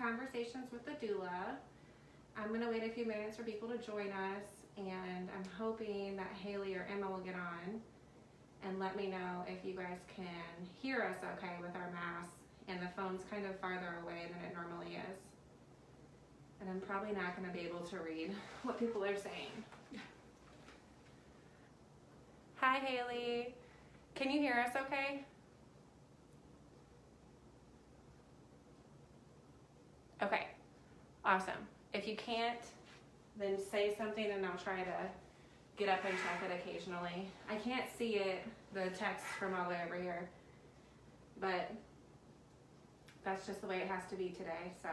Conversations with the Doula. I'm going to wait a few minutes for people to join us, and I'm hoping that Haley or Emma will get on and let me know if you guys can hear us okay with our masks and the phone's kind of farther away than it normally is. And I'm probably not going to be able to read what people are saying. Hi, Haley. Can you hear us okay? Okay, awesome. If you can't, then say something and I'll try to get up and check it occasionally. I can't see it, the text from all the way over here, but that's just the way it has to be today, so.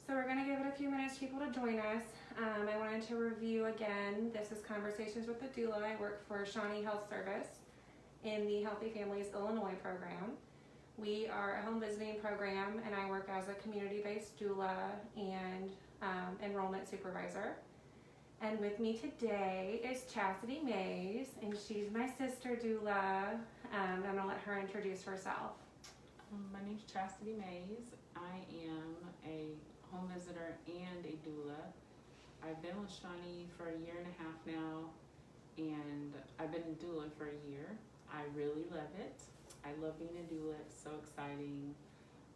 So we're gonna give it a few minutes for people to join us. I wanted to review again, this is Conversations with the Doula. I work for Shawnee Health Service in the Healthy Families Illinois program. We are a home visiting program, and I work as a community-based doula and enrollment supervisor. And with me today is Chastity Mays, and she's my sister doula. I'm gonna let her introduce herself. My name's Chastity Mays. I am a home visitor and a doula. I've been with Shawnee for a year and a half now, and I've been a doula for a year. I really love it. I love being a doula. It's so exciting.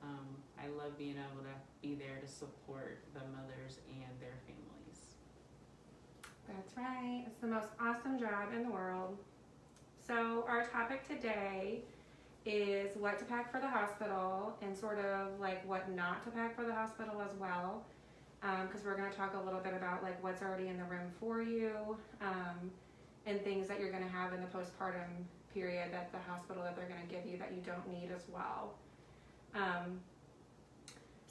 I love being able to be there to support the mothers and their families. That's right. It's the most awesome job in the world. So our topic today is what to pack for the hospital and sort of like what not to pack for the hospital as well. Because we're going to talk a little bit about like what's already in the room for you and things that you're going to have in the postpartum period at the hospital that they're going to give you that you don't need as well.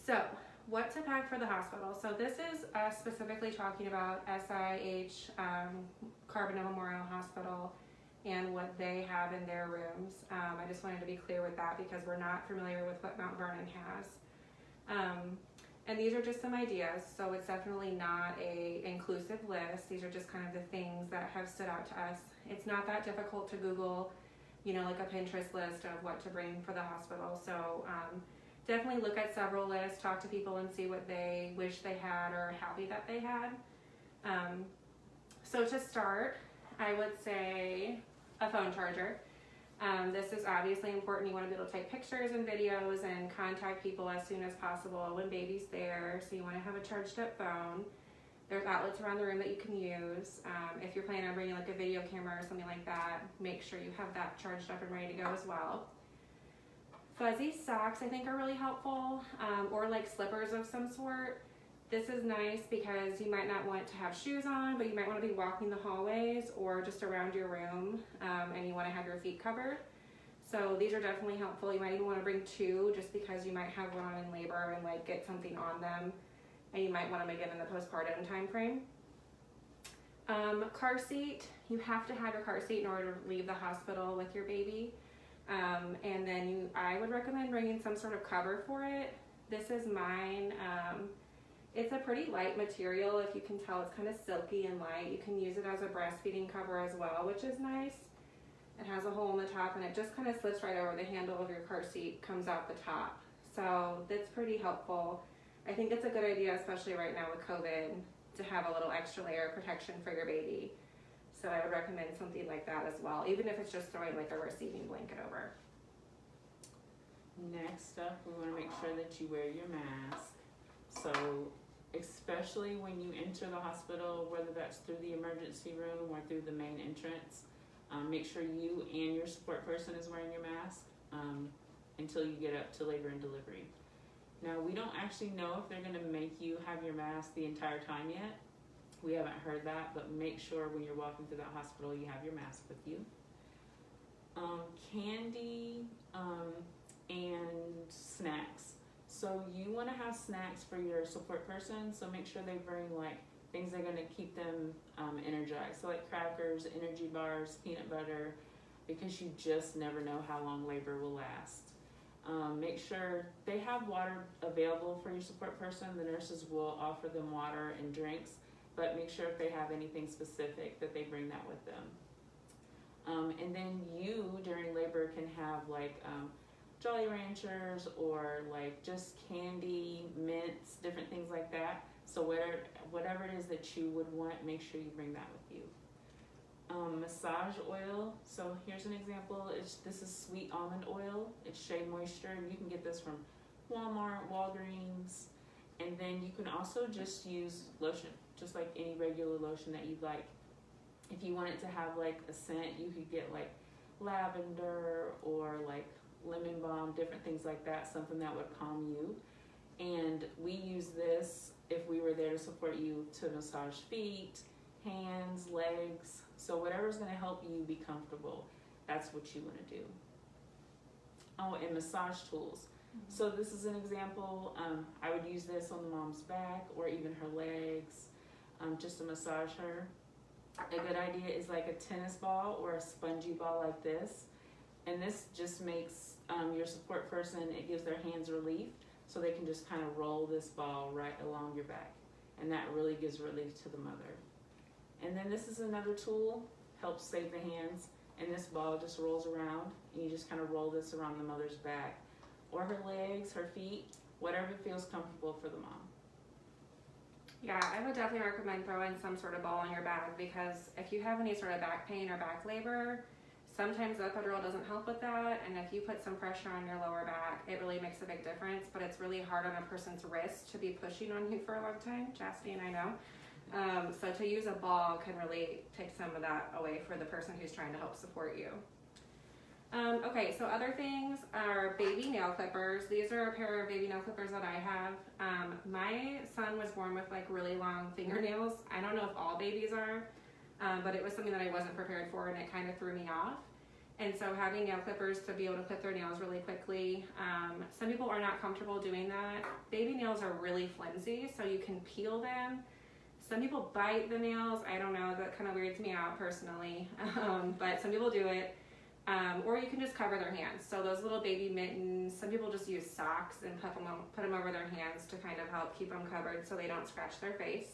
So what to pack for the hospital. So this is us specifically talking about SIH, Carbondale Memorial Hospital, and what they have in their rooms. I just wanted to be clear with that because we're not familiar with what Mount Vernon has. And these are just some ideas, so it's definitely not a inclusive list. These are just kind of the things that have stood out to us. It's not that difficult to Google, you know, like a Pinterest list of what to bring for the hospital. So definitely look at several lists, talk to people and see what they wish they had or are happy that they had. So to start, I would say a phone charger. This is obviously important. You want to be able to take pictures and videos and contact people as soon as possible when baby's there. So you want to have a charged up phone. There's outlets around the room that you can use. If you're planning on bringing like a video camera or something like that, make sure you have that charged up and ready to go as well. Fuzzy socks I think are really helpful, or like slippers of some sort. This is nice because you might not want to have shoes on, but you might want to be walking the hallways or just around your room, and you want to have your feet covered. So these are definitely helpful. You might even want to bring two just because you might have one on in labor and like get something on them, and you might want to make it in the postpartum time frame. Car seat, you have to have your car seat in order to leave the hospital with your baby. And then I would recommend bringing some sort of cover for it. This is mine. It's a pretty light material. If you can tell, it's kind of silky and light. You can use it as a breastfeeding cover as well, which is nice. It has a hole in the top and it just kind of slips right over the handle of your car seat, comes out the top. So that's pretty helpful. I think it's a good idea, especially right now with COVID, to have a little extra layer of protection for your baby. So I would recommend something like that as well, even if it's just throwing like a receiving blanket over. Next up, we want to make sure that you wear your mask. So especially when you enter the hospital, whether that's through the emergency room or through the main entrance, make sure you and your support person is wearing your mask until you get up to labor and delivery. Now, we don't actually know if they're going to make you have your mask the entire time yet. We haven't heard that, but make sure when you're walking through that hospital, you have your mask with you. Candy and snacks. So you want to have snacks for your support person, so make sure they bring like things that are going to keep them energized. So like crackers, energy bars, peanut butter, because you just never know how long labor will last. Make sure they have water available for your support person. The nurses will offer them water and drinks, but make sure if they have anything specific that they bring that with them. And then you during labor can have like Jolly Ranchers or like just candy, mints, different things like that. So whatever it is that you would want, make sure you bring that with you. Massage oil. So here's an example. This is sweet almond oil. It's Shea Moisture. You can get this from Walmart, Walgreens. And then you can also just use lotion, just like any regular lotion that you'd like. If you want it to have like a scent, you could get like lavender or like lemon balm, different things like that, something that would calm you. And we use this if we were there to support you to massage feet, hands, legs. So whatever's going to help you be comfortable, that's what you want to do. Oh, and massage tools. So this is an example. I would use this on the mom's back or even her legs, just to massage her. A good idea is like a tennis ball or a spongy ball like this. And this just makes your support person, it gives their hands relief, so they can just kind of roll this ball right along your back. And that really gives relief to the mother. And then this is another tool, helps save the hands. And this ball just rolls around, and you just kind of roll this around the mother's back, or her legs, her feet, whatever feels comfortable for the mom. Yeah, I would definitely recommend throwing some sort of ball on your back, because if you have any sort of back pain or back labor, sometimes the epidural doesn't help with that, and if you put some pressure on your lower back, it really makes a big difference, but it's really hard on a person's wrist to be pushing on you for a long time, Chastity and I know. So to use a ball can really take some of that away for the person who's trying to help support you. Okay, so other things are baby nail clippers. These are a pair of baby nail clippers that I have. My son was born with like really long fingernails. I don't know if all babies are, but it was something that I wasn't prepared for, and it kind of threw me off. And so having nail clippers to be able to clip their nails really quickly, some people are not comfortable doing that. Baby nails are really flimsy, so you can peel them. Some people bite the nails. I don't know, that kind of weirds me out personally, but some people do it. Or you can just cover their hands. So those little baby mittens, some people just use socks and put them over their hands to kind of help keep them covered so they don't scratch their face.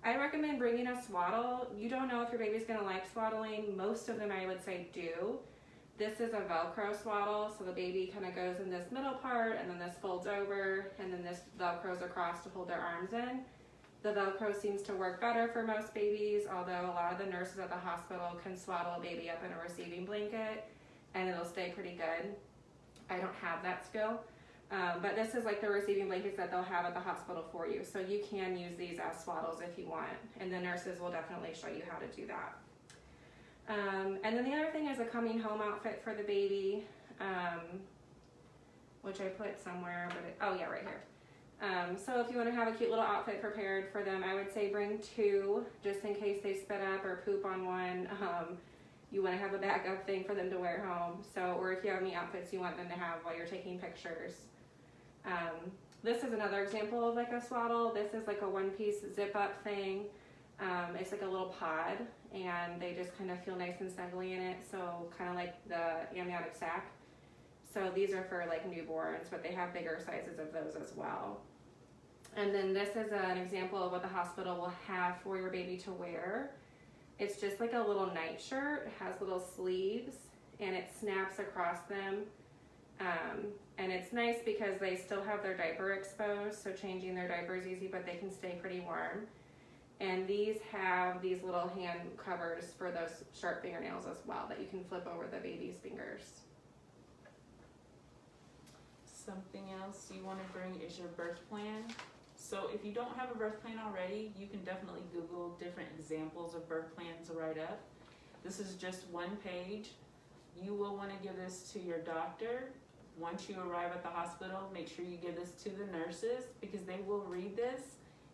I recommend bringing a swaddle. You don't know if your baby's gonna like swaddling. Most of them, I would say, do. This is a Velcro swaddle, so the baby kind of goes in this middle part, and then this folds over, and then this Velcros across to hold their arms in. The Velcro seems to work better for most babies, although a lot of the nurses at the hospital can swaddle a baby up in a receiving blanket, and it'll stay pretty good. I don't have that skill, but this is like the receiving blankets that they'll have at the hospital for you. So you can use these as swaddles if you want, and the nurses will definitely show you how to do that. And then the other thing is a coming home outfit for the baby, which I put somewhere, but oh yeah, right here. So if you want to have a cute little outfit prepared for them, I would say bring two, just in case they spit up or poop on one. You want to have a backup thing for them to wear home. So, or if you have any outfits you want them to have while you're taking pictures. This is another example of like a swaddle. This is like a one-piece zip-up thing. It's like a little pod, and they just kind of feel nice and snuggly in it. So kind of like the amniotic sac. So these are for like newborns, but they have bigger sizes of those as well. And then this is an example of what the hospital will have for your baby to wear. It's just like a little nightshirt. It has little sleeves, and it snaps across them. And it's nice because they still have their diaper exposed, so changing their diaper is easy, but they can stay pretty warm. And these have these little hand covers for those sharp fingernails as well that you can flip over the baby's fingers. Something else you want to bring is your birth plan. So if you don't have a birth plan already, you can definitely Google different examples of birth plans to write up. This is just one page. You will want to give this to your doctor. Once you arrive at the hospital, make sure you give this to the nurses, because they will read this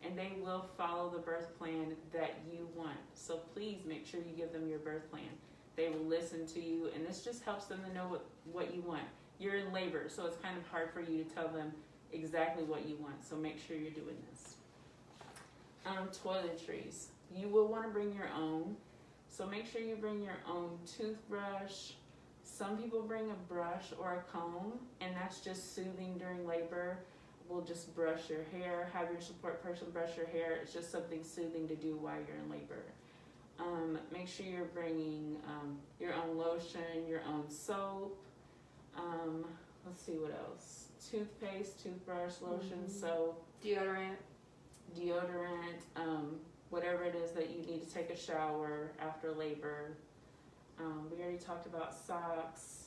and they will follow the birth plan that you want. So please make sure you give them your birth plan. They will listen to you, and this just helps them to know what you want. You're in labor, so it's kind of hard for you to tell them exactly what you want, so make sure you're doing this. Toiletries. You will want to bring your own, so make sure you bring your own toothbrush. Some people bring a brush or a comb, and that's just soothing during labor. We'll just brush your hair, have your support person brush your hair. It's just something soothing to do while you're in labor. Make sure you're bringing your own lotion, your own soap. Let's see what else. Toothpaste, toothbrush, lotion, soap. Deodorant, whatever it is that you need to take a shower after labor. We already talked about socks.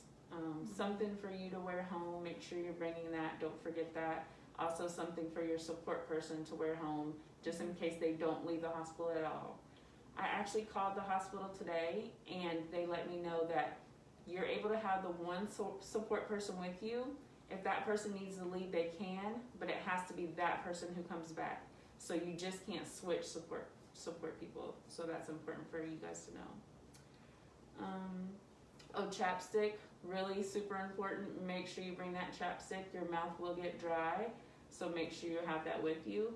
Something for you to wear home. Make sure you're bringing that. Don't forget that. Also something for your support person to wear home, just in case they don't leave the hospital at all. I actually called the hospital today and they let me know that you're able to have the one support person with you. If that person needs to leave, they can, but it has to be that person who comes back. So you just can't switch support people. So that's important for you guys to know. Chapstick, really super important. Make sure you bring that chapstick. Your mouth will get dry, so make sure you have that with you.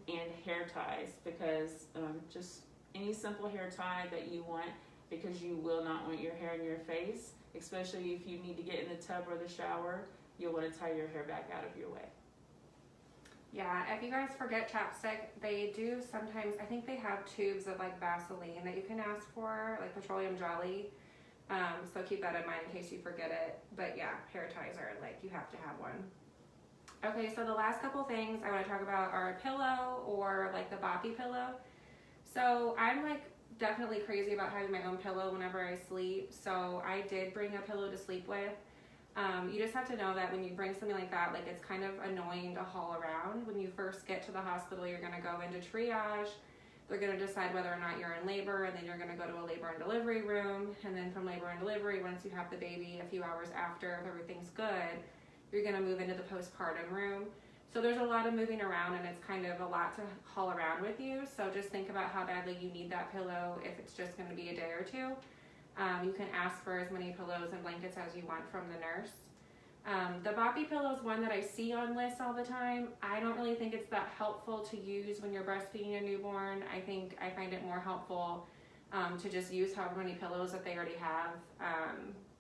And hair ties, because just any simple hair tie that you want, because you will not want your hair in your face, especially if you need to get in the tub or the shower. You'll want to tie your hair back out of your way. Yeah, if you guys forget chapstick, they do sometimes, I think they have tubes of like Vaseline that you can ask for, like petroleum jelly. So keep that in mind in case you forget it. But yeah, hair ties are like, you have to have one. Okay, so the last couple things I want to talk about are a pillow or like the Boppy Pillow. So I'm like definitely crazy about having my own pillow whenever I sleep. So I did bring a pillow to sleep with. You just have to know that when you bring something like that, like it's kind of annoying to haul around. When you first get to the hospital, you're going to go into triage. They're going to decide whether or not you're in labor, and then you're going to go to a labor and delivery room. And then from labor and delivery, once you have the baby a few hours after, if everything's good, you're going to move into the postpartum room. So there's a lot of moving around, and it's kind of a lot to haul around with you. So just think about how badly you need that pillow if it's just going to be a day or two. You can ask for as many pillows and blankets as you want from the nurse. The Boppy Pillow is one that I see on lists all the time. I don't really think it's that helpful to use when you're breastfeeding a newborn. I find it more helpful to just use however many pillows that they already have,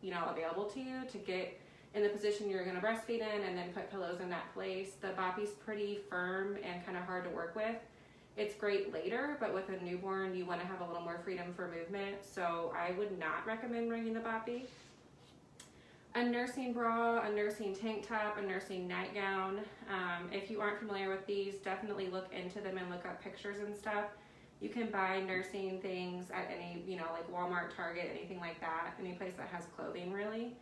available to you to get in the position you're going to breastfeed in, and then put pillows in that place. The Boppy's pretty firm and kind of hard to work with. It's great later, but with a newborn, you want to have a little more freedom for movement. So I would not recommend bringing the Boppy. A nursing bra, a nursing tank top, a nursing nightgown. If you aren't familiar with these, definitely look into them and look up pictures and stuff. You can buy nursing things at any, like Walmart, Target, anything like that, any place that has clothing really.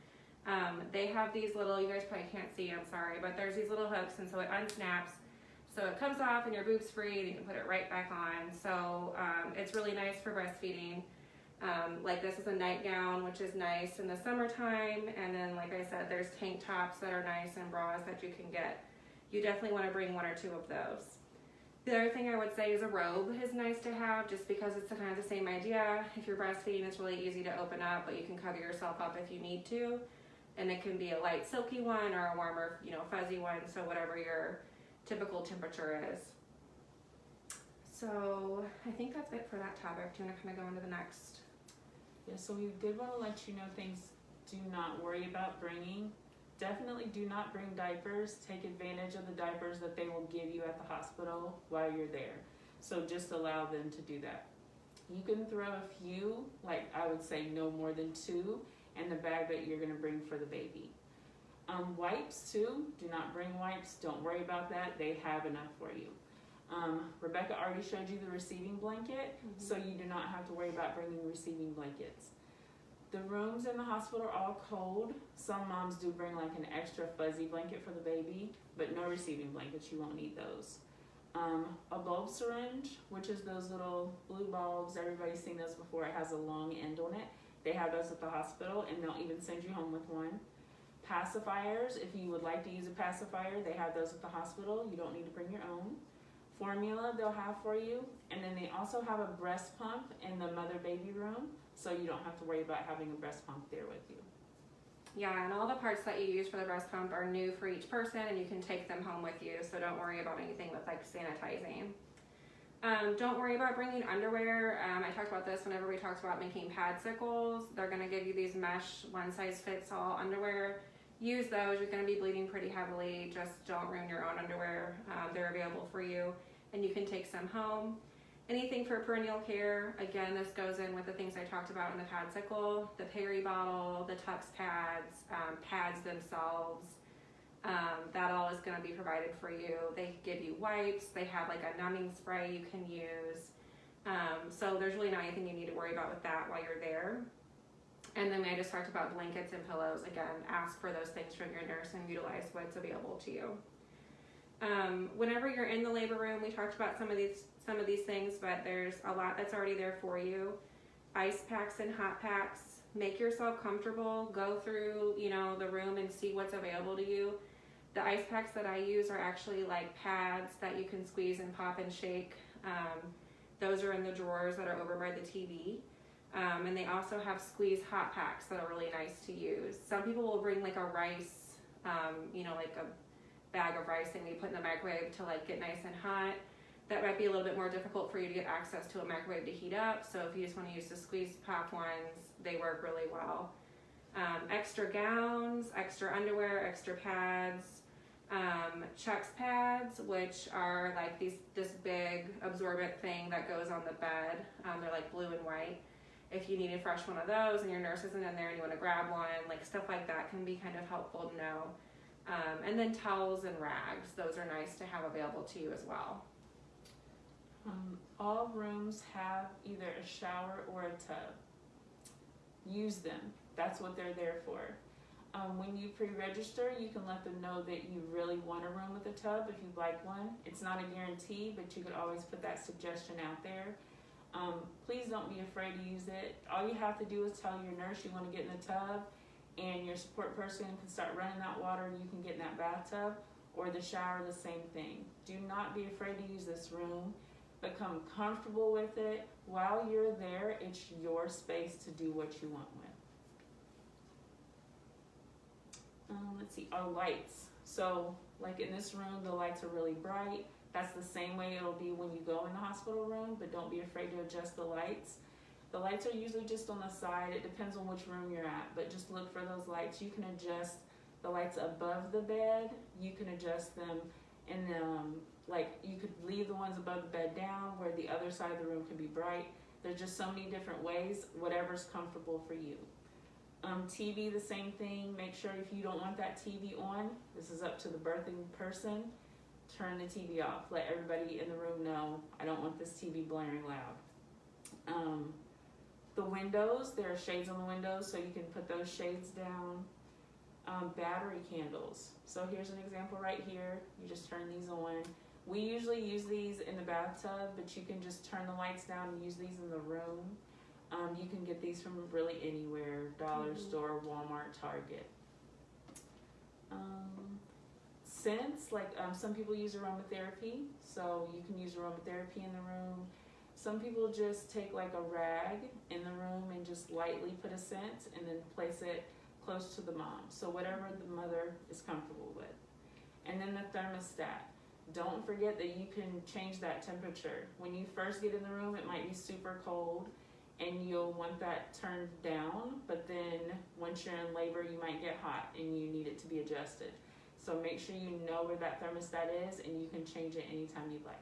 They have these little, you guys probably can't see, I'm sorry, but there's these little hooks, and so it unsnaps. So it comes off and your boob's free, and you can put it right back on. So it's really nice for breastfeeding. Like this is a nightgown, which is nice in the summertime. And then, like I said, there's tank tops that are nice and bras that you can get. You definitely want to bring one or two of those. The other thing I would say is a robe is nice to have, just because it's kind of the same idea. If you're breastfeeding, it's really easy to open up, but you can cover yourself up if you need to. And it can be a light silky one or a warmer, fuzzy one. So whatever your typical temperature is. So I think that's it for that topic. Do you want to kind of go into the next? Yeah, so we did want to let you know things do not worry about bringing. Definitely do not bring diapers. Take advantage of the diapers that they will give you at the hospital while you're there. So just allow them to do that. You can throw a few, like I would say no more than 2, in the bag that you're going to bring for the baby. Wipes too. Do not bring wipes. Don't worry about that. They have enough for you. Rebecca already showed you the receiving blanket, so you do not have to worry about bringing receiving blankets. The rooms in the hospital are all cold. Some moms do bring like an extra fuzzy blanket for the baby, but no receiving blankets. You won't need those. A bulb syringe, which is those little blue bulbs. Everybody's seen those before. It has a long end on it. They have those at the hospital, and they'll even send you home with one. Pacifiers, if you would like to use a pacifier, they have those at the hospital. You don't need to bring your own. Formula they'll have for you, and then they also have a breast pump in the mother-baby room, so you don't have to worry about having a breast pump there with you. Yeah, and all the parts that you use for the breast pump are new for each person, and you can take them home with you, so don't worry about anything with like sanitizing. Don't worry about bringing underwear. I talked about this whenever we talked about making padsicles. They're going to give you these mesh one-size-fits-all underwear. Use those. You're going to be bleeding pretty heavily. Just don't ruin your own underwear. They're available for you, and you can take some home. Anything for perennial care, again, this goes in with the things I talked about in the pad cycle, the peri bottle, the tux pads, pads themselves, that all is going to be provided for you. They give you wipes, they have like a numbing spray you can use. So there's really not anything you need to worry about with that while you're there. And then I just talked about blankets and pillows. Again, ask for those things from your nurse and utilize what's available to you. Whenever you're in the labor room, we talked about some of these things, but there's a lot that's already there for you. Ice packs and hot packs. Make yourself comfortable. Go through, the room and see what's available to you. The ice packs that I use are actually like pads that you can squeeze and pop and shake. Those are in the drawers that are over by the TV. And they also have squeeze hot packs that are really nice to use. Some people will bring like a rice, like a bag of rice and we put in the microwave to like get nice and hot. That might be a little bit more difficult for you to get access to a microwave to heat up. So if you just want to use the squeeze pop ones, they work really well. Extra gowns, extra underwear, extra pads, Chuck's pads, which are like this big absorbent thing that goes on the bed. They're like blue and white. If you need a fresh one of those and your nurse isn't in there and you want to grab one, like stuff like that can be kind of helpful to know. And then towels and rags, those are nice to have available to you as well. All rooms have either a shower or a tub. Use them. That's what they're there for. When you pre-register, you can let them know that you really want a room with a tub if you'd like one. It's not a guarantee, but you could always put that suggestion out there. Please don't be afraid to use it. All you have to do is tell your nurse you want to get in the tub, and your support person can start running that water and you can get in that bathtub, or the shower, the same thing. Do not be afraid to use this room. Become comfortable with it. While you're there, it's your space to do what you want with. Let's see, our lights. So like in this room, the lights are really bright. That's the same way it'll be when you go in the hospital room, but don't be afraid to adjust the lights. The lights are usually just on the side. It depends on which room you're at, but just look for those lights. You can adjust the lights above the bed. You can adjust them in like you could leave the ones above the bed down where the other side of the room can be bright. There's just so many different ways, whatever's comfortable for you. TV, the same thing. Make sure if you don't want that TV on, this is up to the birthing person, turn the TV off. Let everybody in the room know, I don't want this TV blaring loud. The windows, there are shades on the windows, so you can put those shades down. Battery candles. So here's an example right here. You just turn these on. We usually use these in the bathtub, but you can just turn the lights down and use these in the room. You can get these from really anywhere, Dollar Store, Walmart, Target. Scents, like some people use aromatherapy, so you can use aromatherapy in the room. Some people just take like a rag in the room and just lightly put a scent and then place it close to the mom. So whatever the mother is comfortable with. And then the thermostat. Don't forget that you can change that temperature. When you first get in the room, it might be super cold and you'll want that turned down, but then once you're in labor, you might get hot and you need it to be adjusted. So make sure you know where that thermostat is and you can change it anytime you'd like.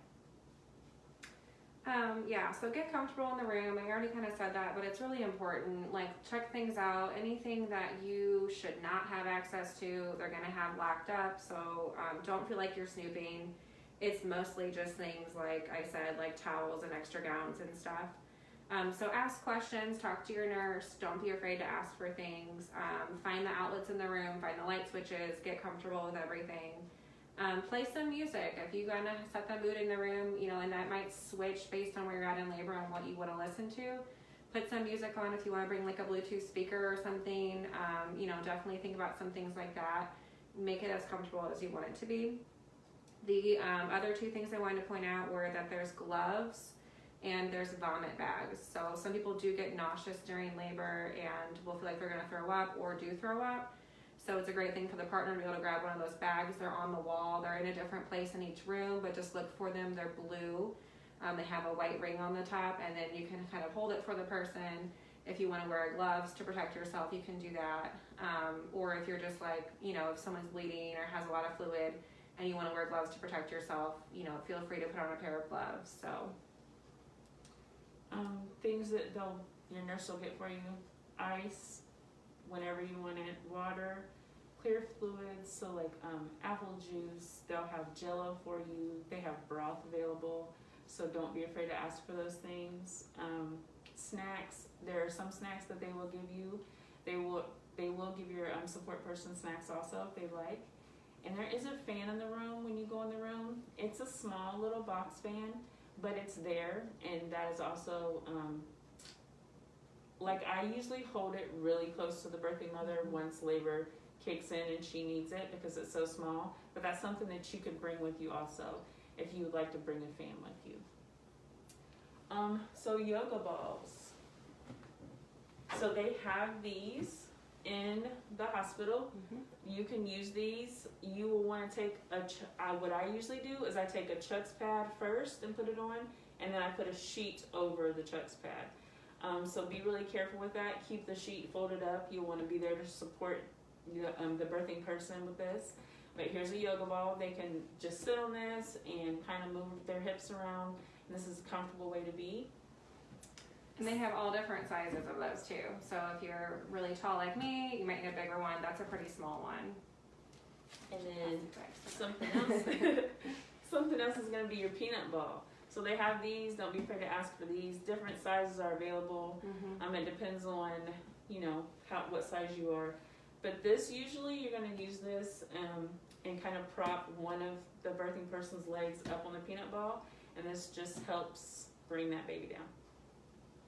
So get comfortable in the room. I already kind of said that, but it's really important. Like, check things out. Anything that you should not have access to, they're going to have locked up. So don't feel like you're snooping. It's mostly just things like I said, like towels and extra gowns and stuff. So ask questions, talk to your nurse. Don't be afraid to ask for things. Find the outlets in the room, find the light switches, get comfortable with everything. Play some music. If you're going to set the mood in the room, and that might switch based on where you're at in labor and what you want to listen to. Put some music on if you want to bring like a Bluetooth speaker or something. Definitely think about some things like that. Make it as comfortable as you want it to be. The other two things I wanted to point out were that there's gloves and there's vomit bags. So some people do get nauseous during labor and will feel like they're going to throw up or do throw up. So it's a great thing for the partner to be able to grab one of those bags. They're on the wall. They're in a different place in each room, but just look for them. They're blue. They have a white ring on the top, and then you can kind of hold it for the person. If you want to wear gloves to protect yourself, you can do that. Or if you're just like, if someone's bleeding or has a lot of fluid and you want to wear gloves to protect yourself, feel free to put on a pair of gloves. So Things that your nurse will get for you: ice whenever you want it, water, clear fluids, so like apple juice. They'll have Jello for you. They have broth available, so don't be afraid to ask for those things. Snacks. There are some snacks that they will give you. They will give your support person snacks also if they like. And there is a fan in the room when you go in the room. It's a small little box fan, but it's there, and that is also like I usually hold it really close to the birthing mother once labor kicks in and she needs it because it's so small. But that's something that you could bring with you also if you would like to bring a fan with you. So yoga balls. So they have these in the hospital. You can use these. You will want to take what I usually do is I take a Chuck's pad first and put it on, and then I put a sheet over the Chuck's pad. So be really careful with that. Keep the sheet folded up. You'll want to be there to support the birthing person with this. But here's a yoga ball. They can just sit on this and kind of move their hips around. And this is a comfortable way to be. And they have all different sizes of those too. So if you're really tall like me, you might need a bigger one. That's a pretty small one. And then something else is going to be your peanut ball. So they have these. Don't be afraid to ask for these. Different sizes are available. It depends on what size you are. But this, usually you're going to use this and kind of prop one of the birthing person's legs up on the peanut ball, and this just helps bring that baby down.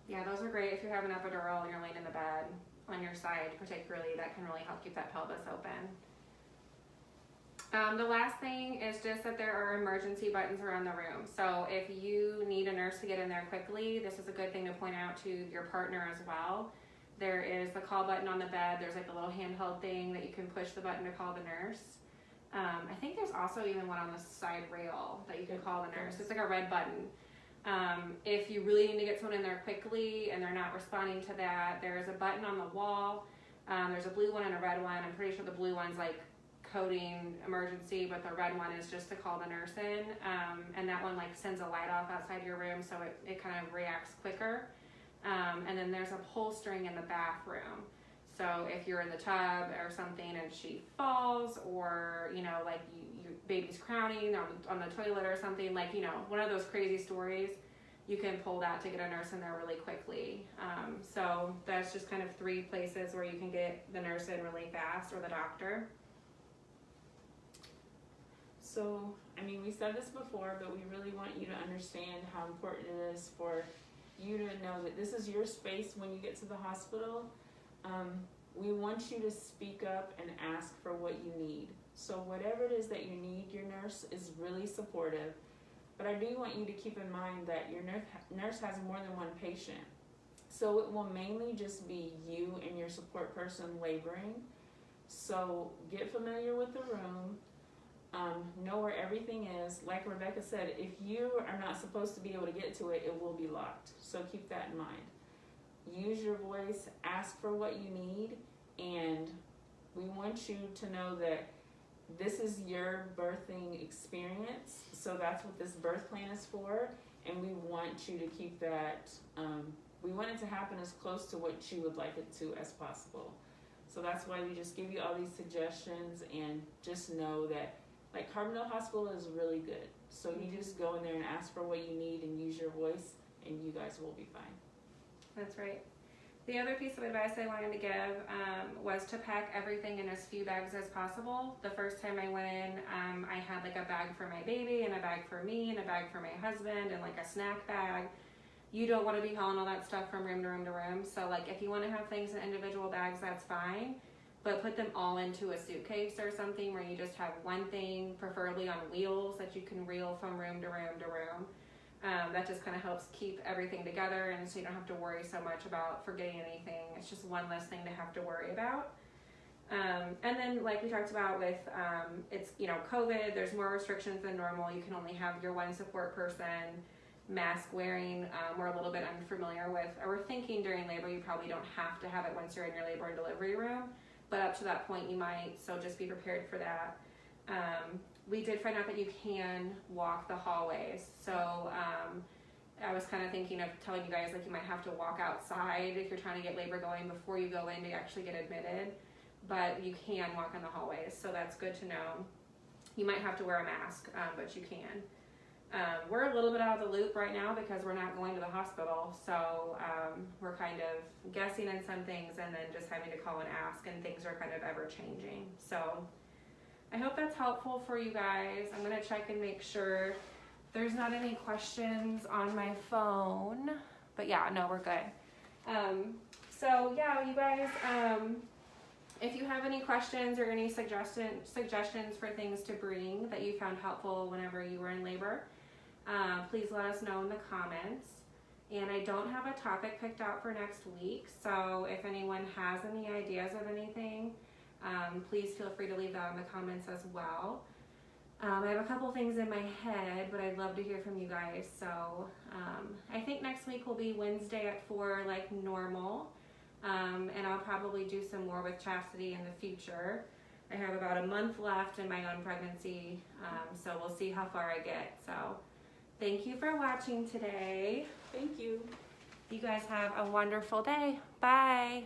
Yeah, those are great if you're having an epidural and you're laying in the bed on your side, particularly. That can really help keep that pelvis open. The last thing is just that there are emergency buttons around the room. So if you need a nurse to get in there quickly, this is a good thing to point out to your partner as well. There is the call button on the bed. There's like a little handheld thing that you can push the button to call the nurse. I think there's also even one on the side rail that you can call the nurse. It's like a red button. If you really need to get someone in there quickly and they're not responding to that, there's a button on the wall. There's a blue one and a red one. I'm pretty sure the blue one's like coding emergency, but the red one is just to call the nurse in. And that one like sends a light off outside your room, so it kind of reacts quicker. And then there's a pull string in the bathroom. So if you're in the tub or something and she falls, or like your baby's crowning on the toilet or something, like one of those crazy stories, you can pull that to get a nurse in there really quickly. So that's just kind of 3 places where you can get the nurse in really fast, or the doctor. So, we said this before, but we really want you to understand how important it is for you to know that this is your space when you get to the hospital. We want you to speak up and ask for what you need. So whatever it is that you need, your nurse is really supportive. But I do want you to keep in mind that your nurse has more than one patient. So it will mainly just be you and your support person laboring. So get familiar with the room. Know where everything is. Like Rebecca said, if you are not supposed to be able to get to it, it will be locked. So keep that in mind. Use your voice, ask for what you need, and we want you to know that this is your birthing experience. So that's what this birth plan is for, and we want you to keep that, we want it to happen as close to what you would like it to as possible. So that's why we just give you all these suggestions, and just know that Carbondale Hospital is really good. So you just go in there and ask for what you need and use your voice, and you guys will be fine. That's right. The other piece of advice I wanted to give was to pack everything in as few bags as possible. The first time I went in, I had like a bag for my baby, and a bag for me, and a bag for my husband, and like a snack bag. You don't want to be hauling all that stuff from room to room to room. So like if you want to have things in individual bags, that's fine. But put them all into a suitcase or something where you just have one thing, preferably on wheels, that you can reel from room to room to room. That just kind of helps keep everything together, and so you don't have to worry so much about forgetting anything. It's just one less thing to have to worry about. And then like we talked about with, it's, COVID, there's more restrictions than normal. You can only have your one support person. Mask wearing, we're a little bit unfamiliar with, or we're thinking during labor you probably don't have to have it once you're in your labor and delivery room, but up to that point you might, so just be prepared for that. We did find out that you can walk the hallways, so I was kind of thinking of telling you guys, like, you might have to walk outside if you're trying to get labor going before you go in to actually get admitted, but you can walk in the hallways, so that's good to know. You might have to wear a mask, but you can. We're a little bit out of the loop right now because we're not going to the hospital, so we're kind of guessing in some things and then just having to call and ask, and things are kind of ever changing. So I hope that's helpful for you guys. I'm going to check and make sure there's not any questions on my phone, but yeah, no, we're good. So yeah, you guys, if you have any questions or any suggestions for things to bring that you found helpful whenever you were in labor, please let us know in the comments. And I don't have a topic picked out for next week, so if anyone has any ideas of anything, please feel free to leave that in the comments as well. I have a couple things in my head, but I'd love to hear from you guys. So I think next week will be Wednesday at 4 like normal. And I'll probably do some more with Chastity in the future. I have about a month left in my own pregnancy, so we'll see how far I get. So thank you for watching today. Thank you. You guys have a wonderful day. Bye.